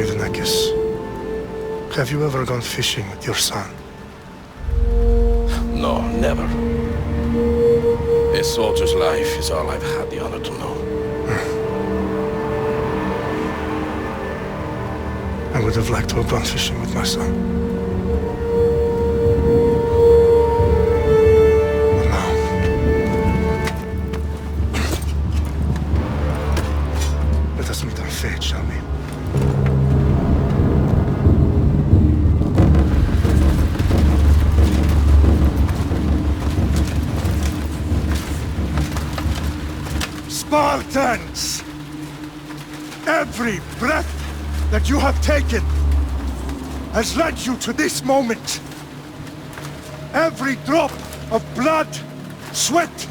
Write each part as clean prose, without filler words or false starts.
Dienekes. Have you ever gone fishing with your son? No, never. A soldier's life is all I've had the honor to know. I would have liked to have gone fishing with my son. But now... let us meet our fate, shall we? Spartans! Every breath that you have taken has led you to this moment. Every drop of blood, sweat,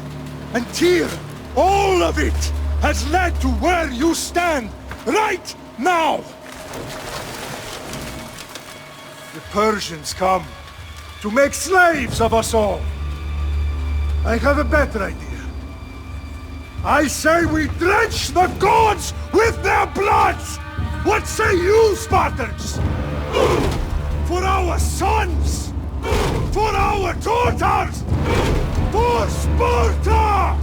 and tear, all of it has led to where you stand right now. The Persians come to make slaves of us all. I have a better idea. I say we drench the gods with their bloods! What say you, Spartans? For our sons! For our daughters! For Sparta!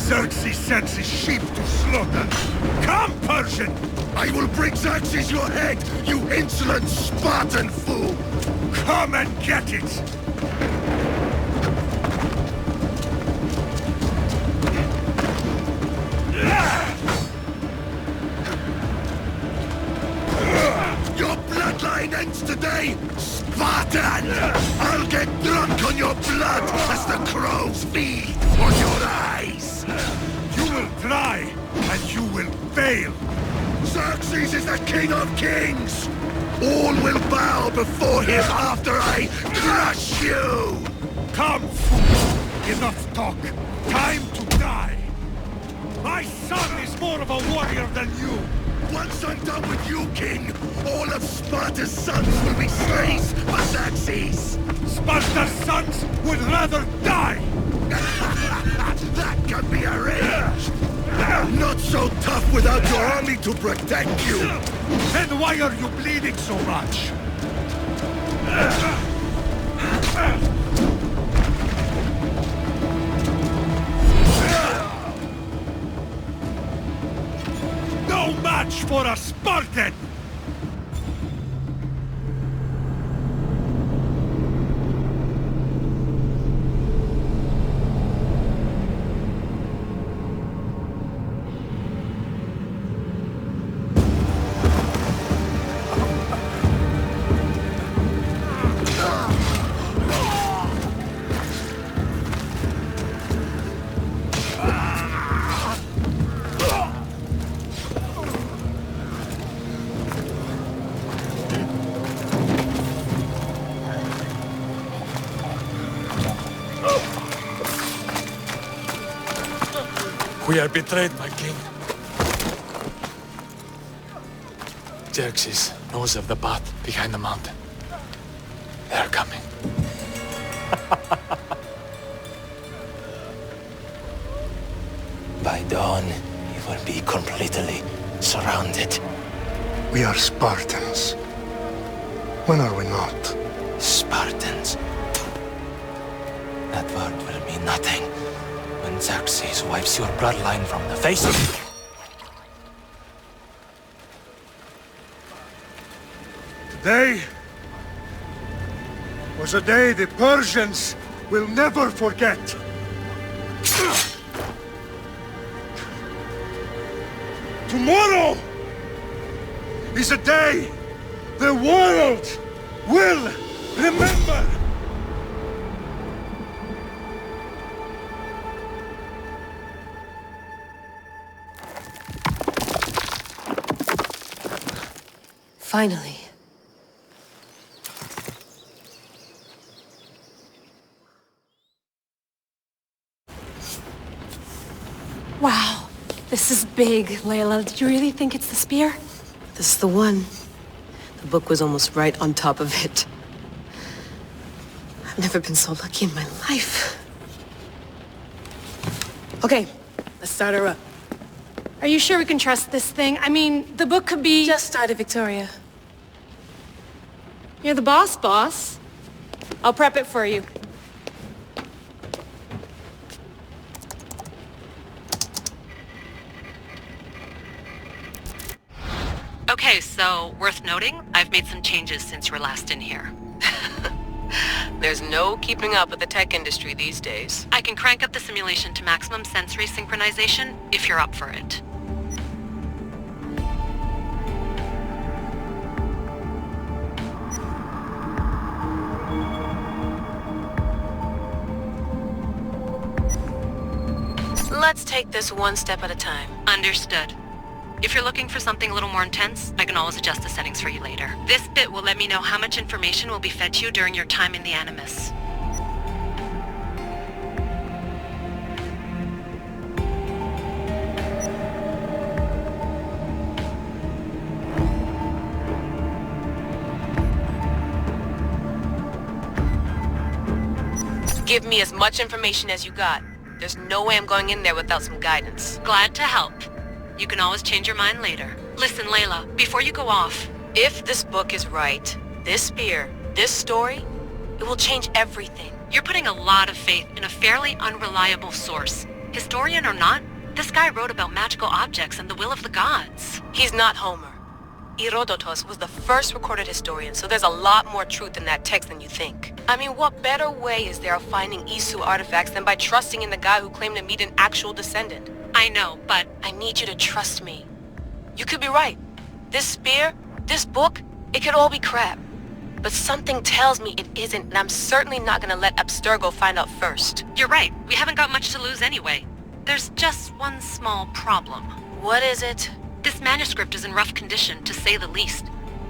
Xerxes sends his sheep to slaughter. Come, Persian! I will bring Xerxes your head, you insolent Spartan fool! Come and get it! Your bloodline ends today, Spartan! I'll get drunk on your blood as the crows feed on your eyes! You will try, and you will fail! Xerxes is the king of kings! All will bow before him after I crush you! Come, fool! Enough talk! Time to die! My son is more of a warrior than you! Once I'm done with you, king, all of Sparta's sons will be slaves for Xerxes! Sparta's sons would rather die! That can be arranged! Not so tough without your army to protect you! Then why are you bleeding so much? No match for a Spartan! We are betrayed, my king. Xerxes knows of the path behind the mountain. They are coming. By dawn, you will be completely surrounded. We are Spartans. When are we not? Spartans. That word will mean nothing when Xerxes wipes your bloodline from the face of you. Today was a day the Persians will never forget. Tomorrow is a day the world will remember. Finally. Wow. This is big, Layla. Did you really think it's the spear? This is the one. The book was almost right on top of it. I've never been so lucky in my life. Okay, let's start her up. Are you sure we can trust this thing? I mean, the book could be... Just started, Victoria. You're the boss. I'll prep it for you. Okay, so, worth noting, I've made some changes since you were last in here. There's no keeping up with the tech industry these days. I can crank up the simulation to maximum sensory synchronization, if you're up for it. Let's take this one step at a time. Understood. If you're looking for something a little more intense, I can always adjust the settings for you later. This bit will let me know how much information will be fed to you during your time in the Animus. Give me as much information as you got. There's no way I'm going in there without some guidance. Glad to help. You can always change your mind later. Listen, Layla, before you go off... If this book is right, this spear, this story, it will change everything. You're putting a lot of faith in a fairly unreliable source. Historian or not, this guy wrote about magical objects and the will of the gods. He's not Homer. Herodotus was the first recorded historian, so there's a lot more truth in that text than you think. I mean, what better way is there of finding Isu artifacts than by trusting in the guy who claimed to meet an actual descendant? I know, but I need you to trust me. You could be right. This spear, this book, it could all be crap. But something tells me it isn't, and I'm certainly not gonna let Abstergo find out first. you're right. We haven't got much to lose anyway. There's just one small problem. What is it? This manuscript is in rough condition, to say the least.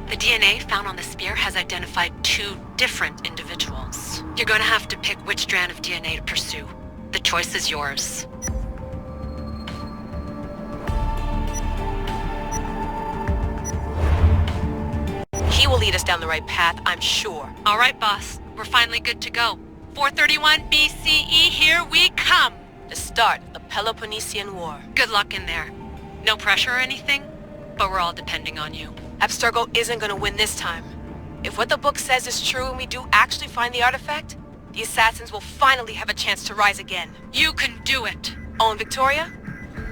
The DNA found on the spear has identified 2 different individuals. You're going to have to pick which strand of DNA to pursue. The choice is yours. He will lead us down the right path, I'm sure. All right, boss. We're finally good to go. 431 BCE, here we come! The start of Peloponnesian War. Good luck in there. No pressure or anything, but we're all depending on you. Abstergo isn't gonna win this time. If what the book says is true and we do actually find the artifact, the assassins will finally have a chance to rise again. You can do it! Oh, and Victoria?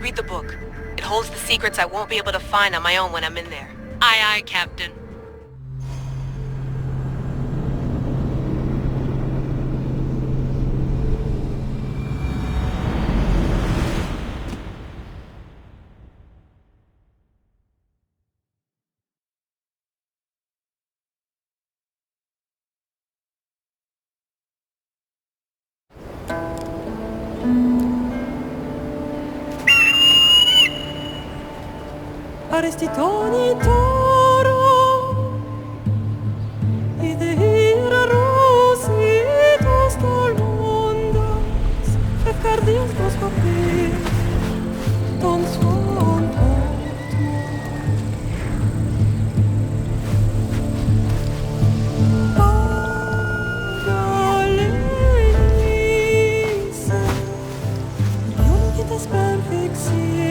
Read the book. It holds the secrets I won't be able to find on my own when I'm in there. Aye, aye, Captain. Arestitoni toro Idehira rositos tolmondas Efcardias proskopir Ton svon Pagalese Iungitas perfectionis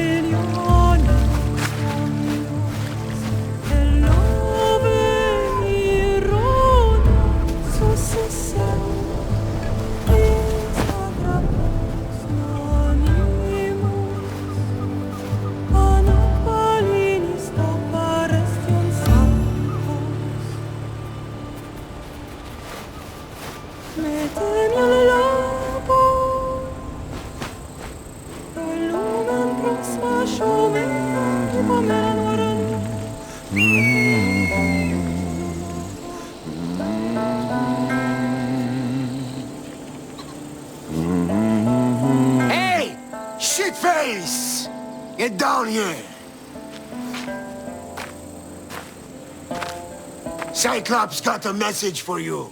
Hey! Shitface! Get down here! Cyclops got a message for you.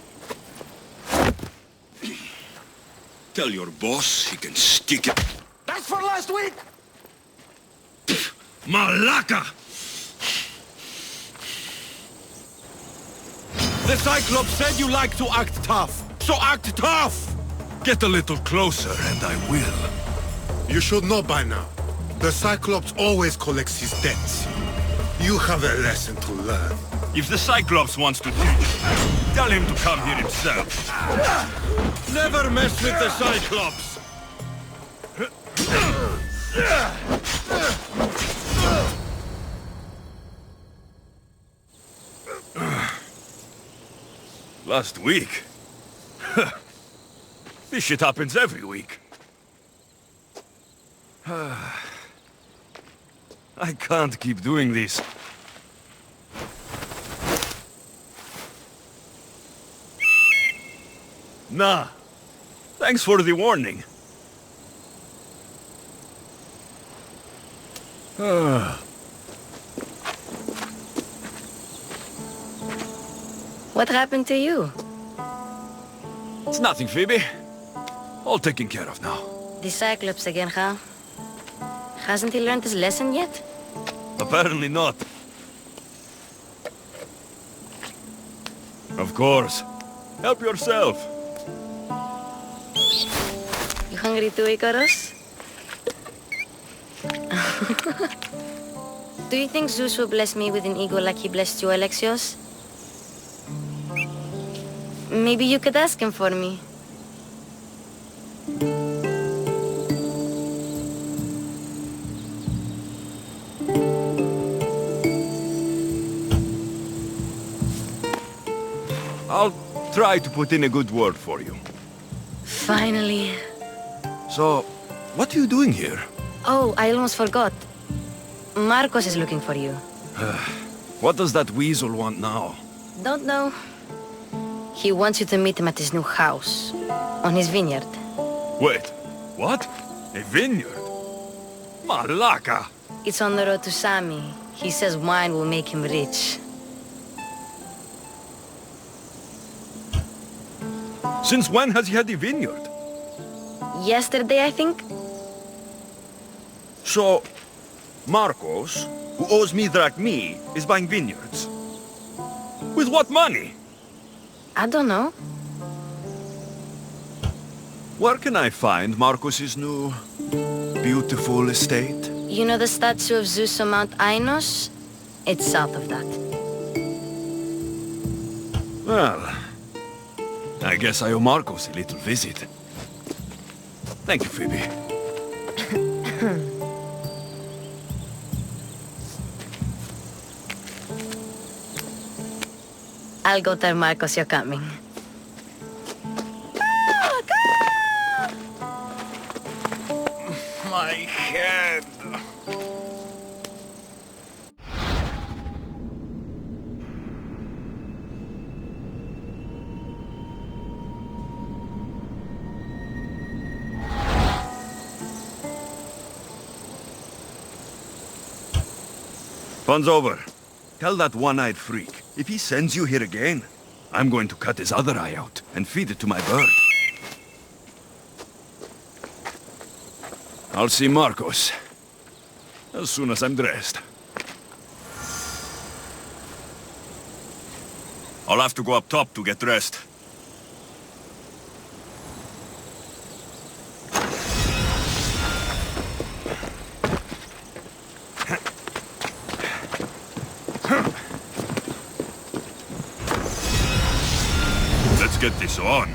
Tell your boss he can stick it. That's for last week! Malaka! The Cyclops said you like to act tough, so act tough! Get a little closer and I will. You should know by now. The Cyclops always collects his debts. You have a lesson to learn. If the Cyclops wants to teach, tell him to come here himself. Never mess with the Cyclops! Last week? This shit happens every week. I can't keep doing this. Nah. Thanks for the warning. What happened to you? It's nothing, Phoebe. All taken care of now. The Cyclops again, huh? Hasn't he learned his lesson yet? Apparently not. Of course. Help yourself. You hungry too, Icarus? Do you think Zeus will bless me with an ego like he blessed you, Alexios? Maybe you could ask him for me. try to put in a good word for you. Finally. So, what are you doing here? Oh, I almost forgot. Marcos is looking for you. What does that weasel want now? Don't know. He wants you to meet him at his new house. On his vineyard. Wait, what? A vineyard? Malaka! It's on the road to Sami. He says wine will make him rich. Since when has he had a vineyard? Yesterday, I think? So, Marcos, who owes me drachmi, is buying vineyards. With what money? I don't know. Where can I find Marcos's new, beautiful estate? You know the statue of Zeus on Mount Ainos? It's south of that. Well, I guess I owe Marcos a little visit. Thank you, Phoebe. I'll go tell Marcos you're coming. My head. Fun's over. Tell that one-eyed freak, if he sends you here again, I'm going to cut his other eye out and feed it to my bird. I'll see Marcos as soon as I'm dressed. I'll have to go up top to get dressed. Let's get this on.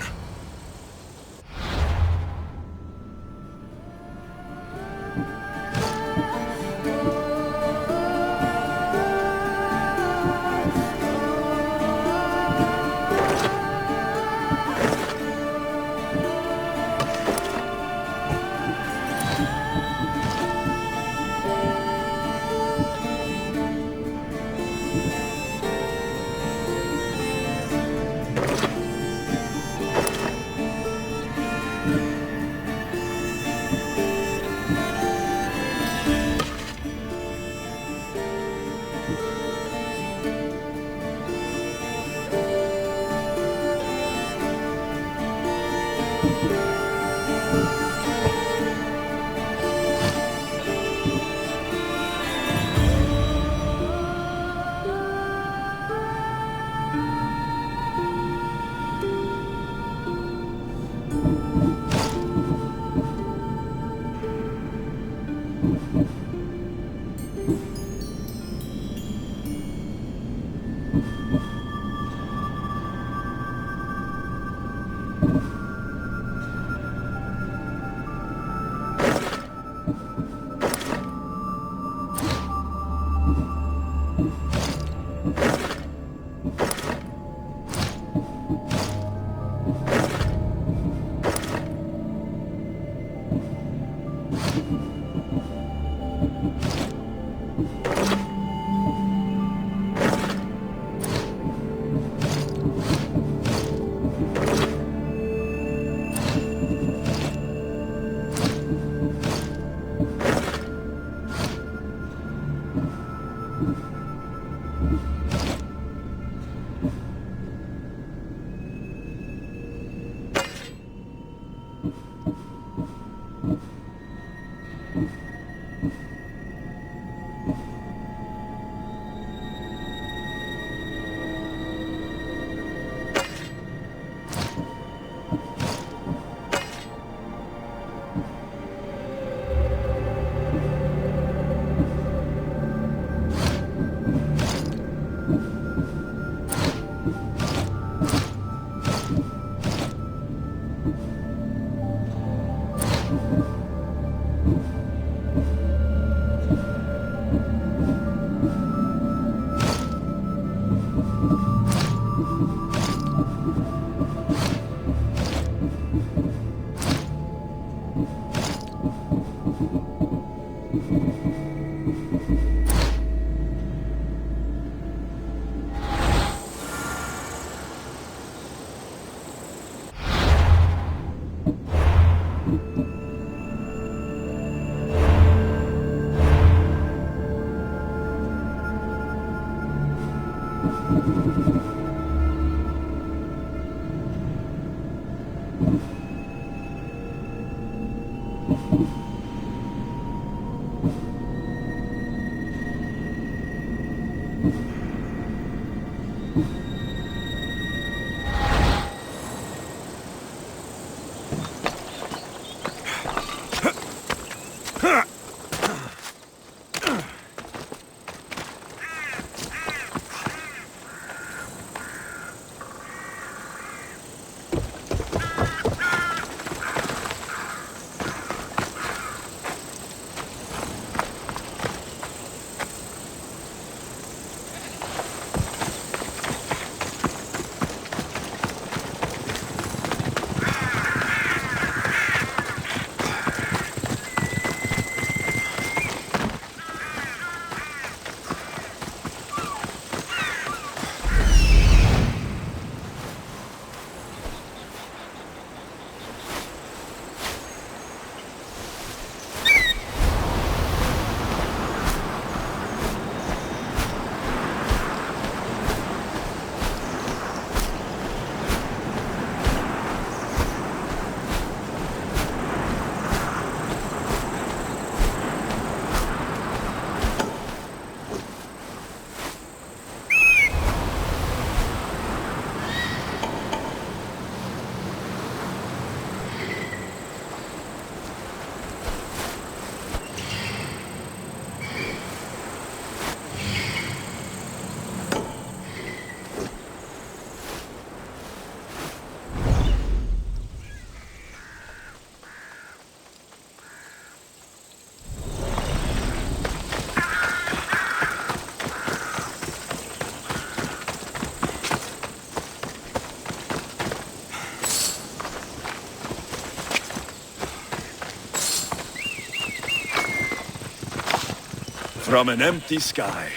From an empty sky.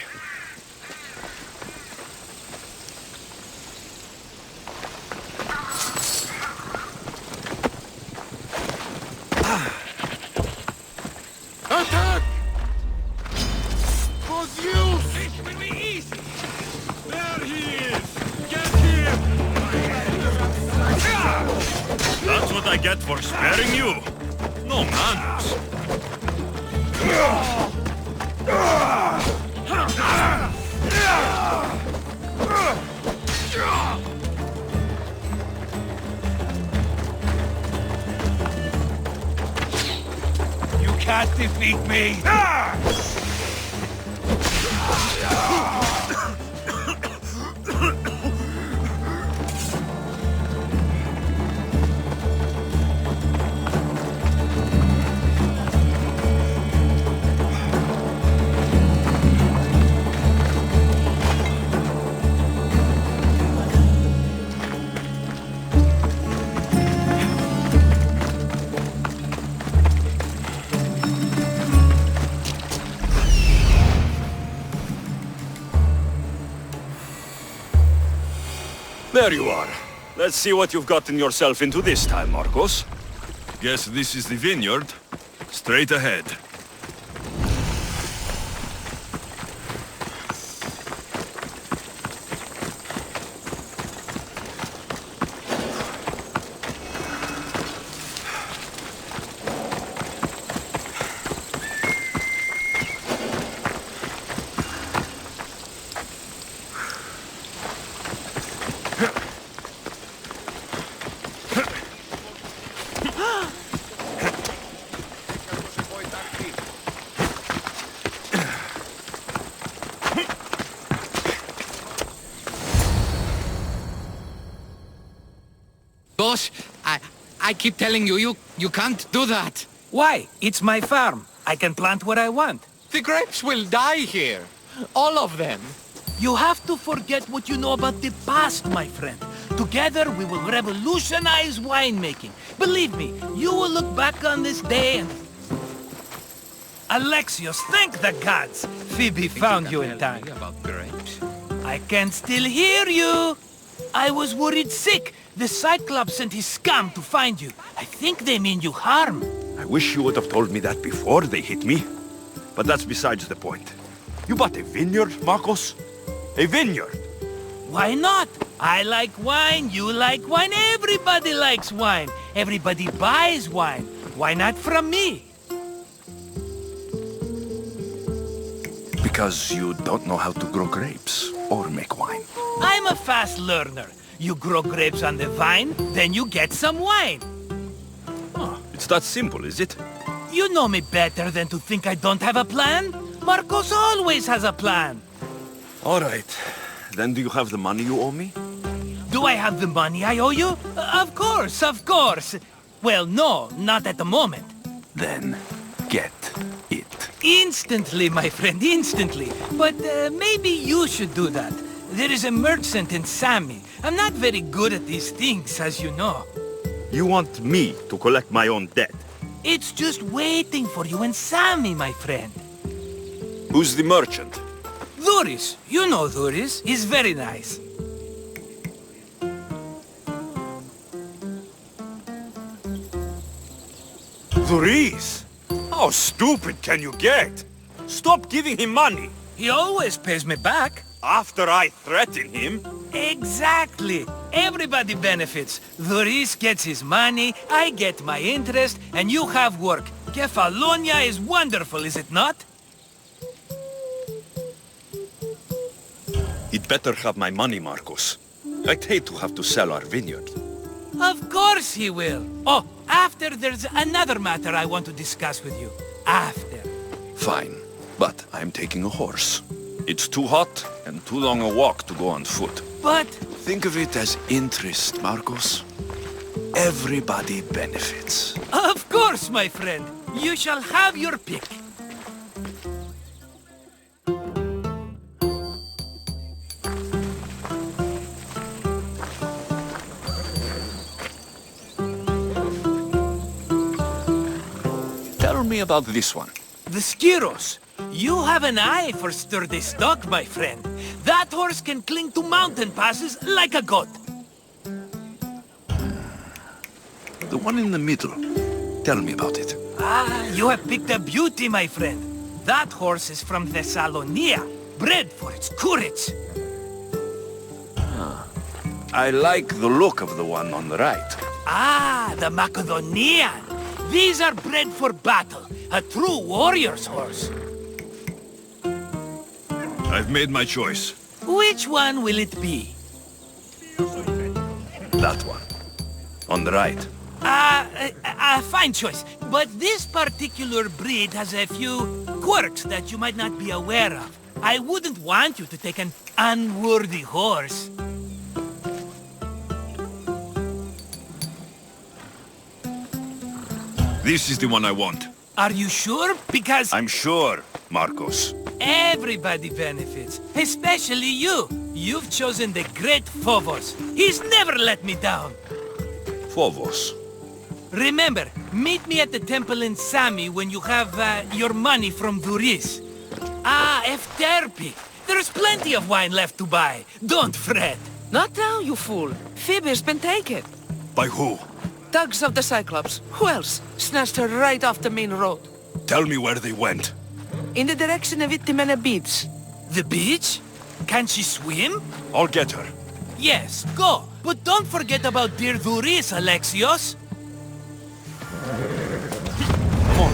Attack! For Zeus! It will be easy! There he is! Get him! That's what I get for sparing you. No manners. You can't defeat me! There you are. Let's see what you've gotten yourself into this time, Marcos. Guess this is the vineyard. Straight ahead. Boss, I keep telling you, you can't do that. Why? It's my farm. I can plant what I want. The grapes will die here. All of them. You have to forget what you know about the past, my friend. Together, we will revolutionize winemaking. Believe me, you will look back on this day and... Alexios, thank the gods! Phoebe found you in time. About grapes? I can still hear you! I was worried sick. The Cyclops sent his scum to find you. I think they mean you harm. I wish you would have told me that before they hit me. But that's besides the point. You bought a vineyard, Marcos? A vineyard? Why not? I like wine, you like wine, everybody likes wine. Everybody buys wine. Why not from me? Because you don't know how to grow grapes or make wine. I'm a fast learner. You grow grapes on the vine, then you get some wine. Oh, it's that simple, is it? You know me better than to think I don't have a plan. Marcos always has a plan. All right. Then do you have the money you owe me? Do I have the money I owe you? Of course, of course. Well, no, not at the moment. Then get it. Instantly, my friend, instantly. But maybe you should do that. There is a merchant in Sami. I'm not very good at these things, as you know. You want me to collect my own debt? It's just waiting for you in Sami, my friend. Who's the merchant? Dhuris. You know Dhuris. He's very nice. Dhuris? How stupid can you get? Stop giving him money. He always pays me back. After I threaten him? Exactly. Everybody benefits. Dhuris gets his money, I get my interest, and you have work. Kefalonia is wonderful, is it not? He'd better have my money, Marcos. I'd hate to have to sell our vineyard. Of course he will. Oh, after there's another matter I want to discuss with you. After. Fine, but I'm taking a horse. It's too hot and too long a walk to go on foot. But... Think of it as interest, Marcos. Everybody benefits. Of course, my friend. You shall have your pick. Tell me about this one. The Skiros. You have an eye for sturdy stock, my friend. That horse can cling to mountain passes like a goat. The one in the middle. Tell me about it. Ah, you have picked a beauty, my friend. That horse is from Thessalonia, bred for its courage. I like the look of the one on the right. Ah, the Macedonian. These are bred for battle. A true warrior's horse. I've made my choice. Which one will it be? That one. On the right. Fine choice. But this particular breed has a few quirks that you might not be aware of. I wouldn't want you to take an unworthy horse. This is the one I want. Are you sure? Because... I'm sure, Marcos. Everybody benefits, especially you. You've chosen the great Phobos. He's never let me down. Phobos. Remember, meet me at the temple in Sami when you have your money from Dhuris. Ah, Efterpi. There's plenty of wine left to buy. Don't fret. Not now, you fool. Phoebe's been taken. By who? Thugs of the Cyclops. Who else? Snatched her right off the main road. Tell me where they went. In the direction of Itimena Beach. The beach? Can she swim? I'll get her. Yes, go. But don't forget about dear Dhuris, Alexios. Come on.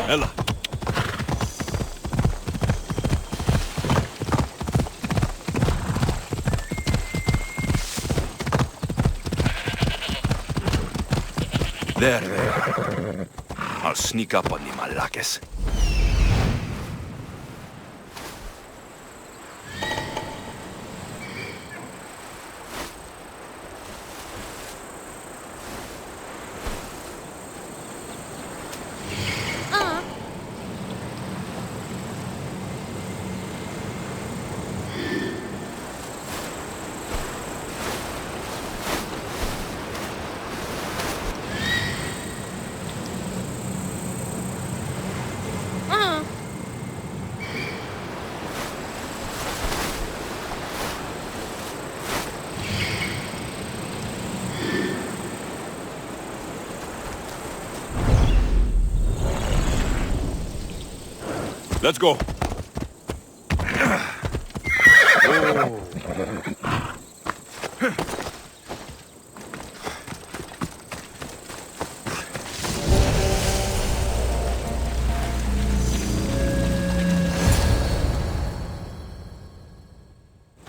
Ella. There. I'll sneak up on the Malakes. Let's go.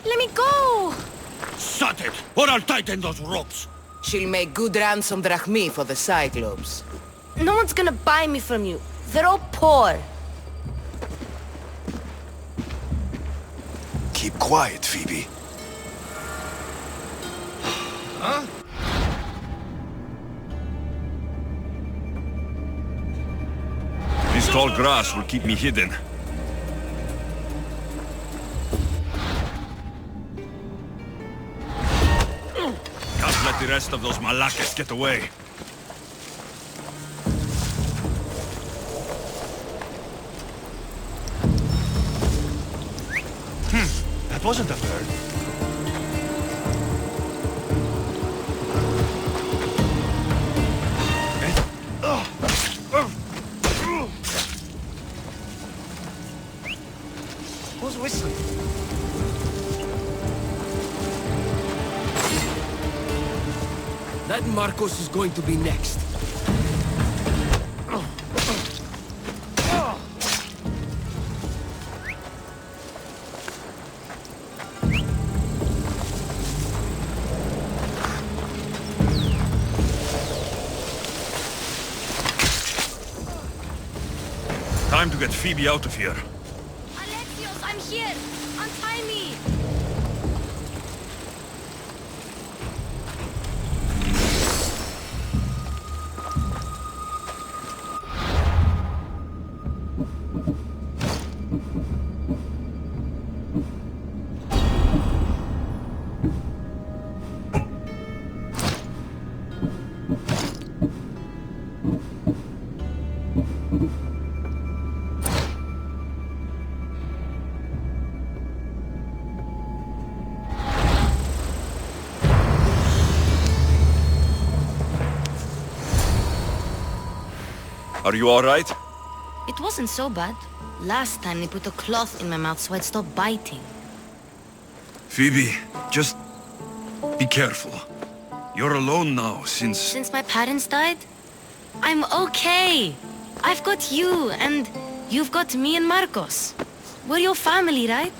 Let me go! Shut it, or I'll tighten those ropes. She'll make good ransom drachmi for the Cyclops. No one's gonna buy me from you. They're all poor. Keep quiet, Phoebe. Huh? This tall grass will keep me hidden. Can't let the rest of those Malakas get away. That wasn't a bird. Who's whistling? That Marcos is going to be next. Time to get Phoebe out of here. Alexios, I'm here! Untie me! Are you all right? It wasn't so bad. Last time they put a cloth in my mouth so I'd stop biting. Phoebe, just be careful. You're alone now since... Since my parents died? I'm okay. I've got you, and you've got me and Marcos. We're your family, right?